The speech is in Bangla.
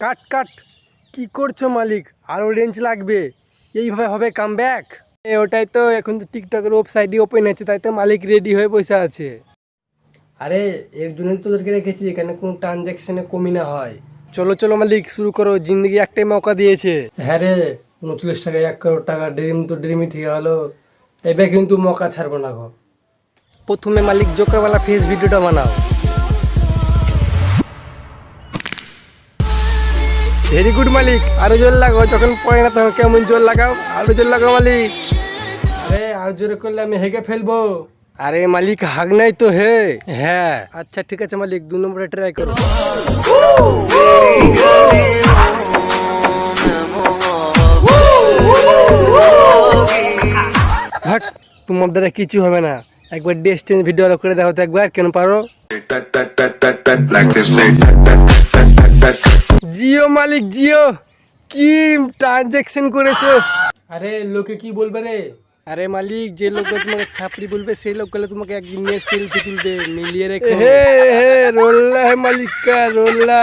কাট কাট, কি করছো মালিক? আরো রেঞ্জ লাগবে, এইভাবে হবে কামব্যাক? ওটাই তো, এখন তো টিকটকের ওয়েবসাইটই ওপেন আছে, তাই তো মালিক রেডি হয়ে বসে আছে। আরে এর জন্যই তোদেরকে রেখেছি, এখানে কোনো ট্রানজ্যাকশনে কমি না হয়। চলো চলো মালিক, শুরু করো, জিন্দগি একটাই মৌকা দিয়েছে। হ্যাঁ রে, 39 টাকায় 1 crore টাকা, ড্রিম তো ড্রিমই থেকে হলো, এবার কিন্তু মৌকা ছাড়বো না গো। প্রথমে মালিক জোকারওয়ালা ফেস ভিডিওটা বানাও। ভেরি গুড মালিক, আরো জোর লাগাও, যখন পড়ে না তখন কেমন জোর লাগাও, আরো জোর লাগাও মালিক। আরে আর জোরে করলে আমি হেগে ফেলবো। আরে মালিক হাগ নাই তো হে। হ্যাঁ আচ্ছা ঠিক আছে মালিক, 2 নম্বরে ট্রাই করো। ভাগ, তোমার দ্বারা কিছু হবে না, একবার ডিস্টেন্স ভিডিও করে দেখো তো একবার, কেন পারো? জিও মালিক জিও, কি ট্রানজ্যাকশন করেছো? আরে লোকে কি বলবে রে? আরে মালিক, যে লোকগুলো তোমাকে ছাপড়ি বলবে সেই লোকগুলো তোমাকে একদিন নিয়ে সেলফি তুলবে, মিলিয়ে রেখো। হে হে রোল্লা হে মালিক কা রোল্লা।